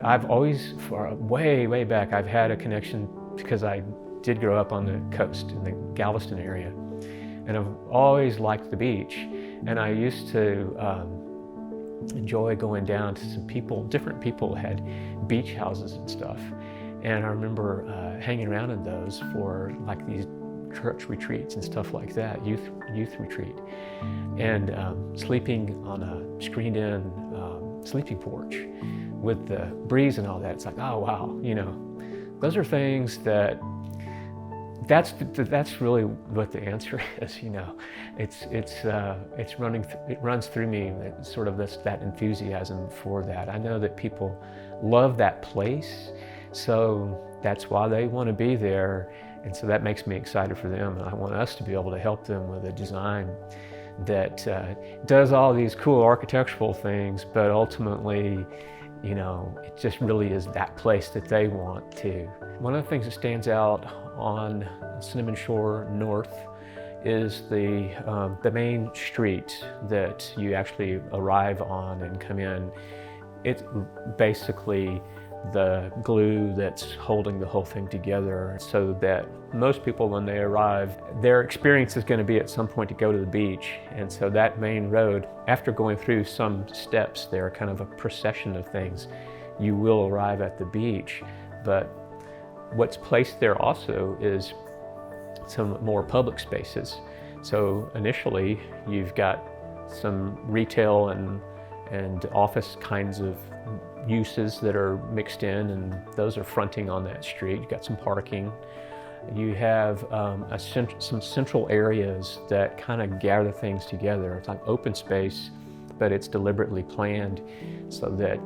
I've always, for way back, I've had a connection because I did grow up on the coast in the Galveston area, and I've always liked the beach. And I used to enjoy going down to some people, different people had beach houses and stuff. And I remember hanging around in those for like these church retreats and stuff like that, youth retreat, and sleeping on a screened-in sleeping porch with the breeze and all that. It's like, oh wow, you know, those are things that's really what the answer is. You know, it runs through me, sort of that enthusiasm for that. I know that people love that place, so that's why they want to be there, and so that makes me excited for them. And I want us to be able to help them with a design that does all these cool architectural things, but ultimately, you know, it just really is that place that they want to. One of the things that stands out on Cinnamon Shore North is the main street that you actually arrive on and come in. It's basically the glue that's holding the whole thing together, so that most people, when they arrive, their experience is going to be at some point to go to the beach. And so that main road, after going through some steps there, kind of a procession of things, you will arrive at the beach. But what's placed there also is some more public spaces. So initially you've got some retail and office kinds of uses that are mixed in, and those are fronting on that street. You've got some parking. You have some central areas that kind of gather things together. It's like open space, but it's deliberately planned so that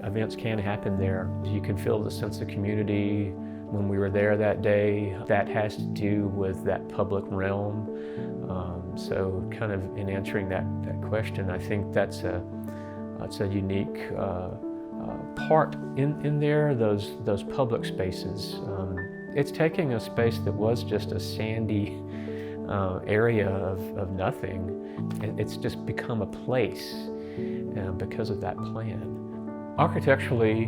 events can happen there. You can feel the sense of community when we were there that day. That has to do with that public realm. So kind of in answering that question, I think that's a unique part in there, those public spaces. It's taking a space that was just a sandy area of nothing, and it's just become a place because of that plan. Architecturally,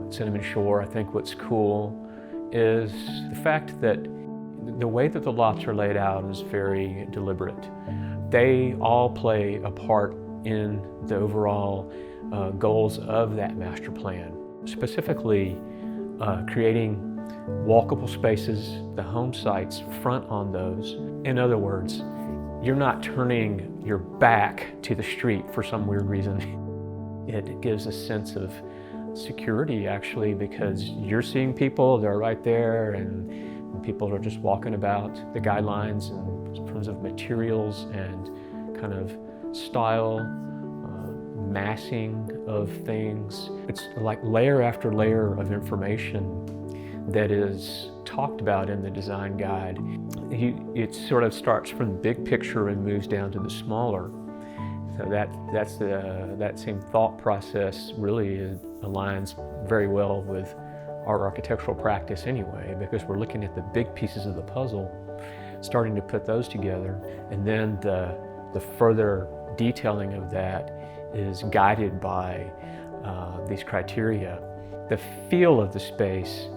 Cinnamon Shore, I think what's cool is the fact that the way that the lots are laid out is very deliberate. They all play a part in the overall goals of that master plan. Specifically, creating walkable spaces, the home sites front on those. In other words, you're not turning your back to the street for some weird reason. It gives a sense of security, actually, because you're seeing people, they're right there, and people are just walking about. The guidelines in terms of materials and kind of style, massing of things. It's like layer after layer of information that is talked about in the design guide. It sort of starts from the big picture and moves down to the smaller. So that same thought process really aligns very well with our architectural practice anyway, because we're looking at the big pieces of the puzzle, starting to put those together, and then the further detailing of that is guided by these criteria. The feel of the space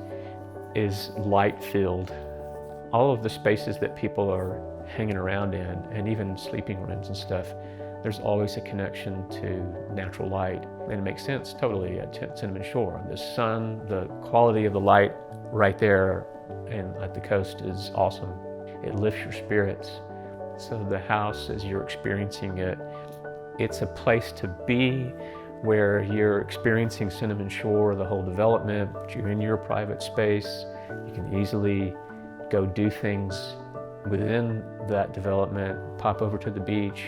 is light-filled. All of the spaces that people are hanging around in, and even sleeping rooms and stuff, there's always a connection to natural light. And it makes sense totally at Cinnamon Shore. The sun, the quality of the light right there and at the coast is awesome. It lifts your spirits. So the house, as you're experiencing it, it's a place to be where you're experiencing Cinnamon Shore, the whole development, but you're in your private space. You can easily go do things within that development, pop over to the beach,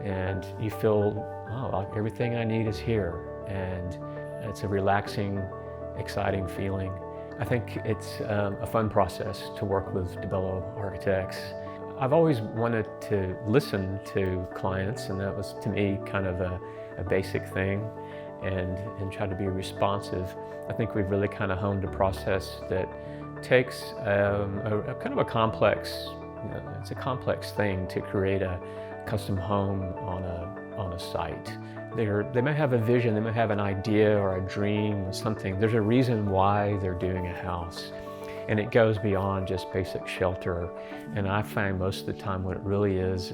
and you feel, oh, everything I need is here. And it's a relaxing, exciting feeling. I think it's a fun process to work with Dibello Architects. I've always wanted to listen to clients, and that was, to me, kind of a basic thing, and try to be responsive. I think we've really kind of honed a process that takes a kind of a complex, it's a complex thing to create a custom home on a site. They may have a vision, they may have an idea or a dream or something. There's a reason why they're doing a house. And it goes beyond just basic shelter. And I find most of the time what it really is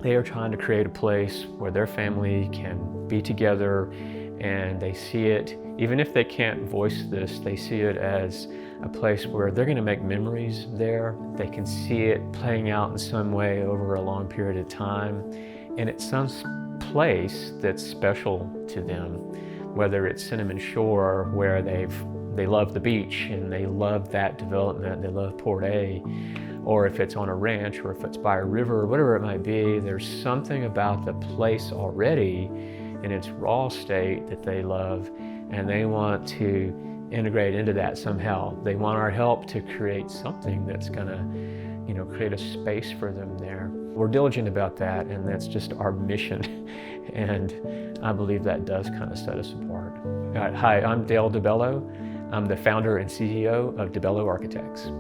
they are trying to create a place where their family can be together, and they see it, even if they can't voice this, they see it as a place where they're going to make memories there. They can see it playing out in some way over a long period of time. And it's some place that's special to them, whether it's Cinnamon Shore, where they love the beach and they love that development, they love Port A, or if it's on a ranch, or if it's by a river, or whatever it might be, there's something about the place already in its raw state that they love, and they want to integrate into that somehow. They want our help to create something that's gonna, create a space for them there. We're diligent about that, and that's just our mission. And I believe that does kind of set us apart. Hi, I'm Dale Dibello. I'm the founder and CEO of Dibello Architects.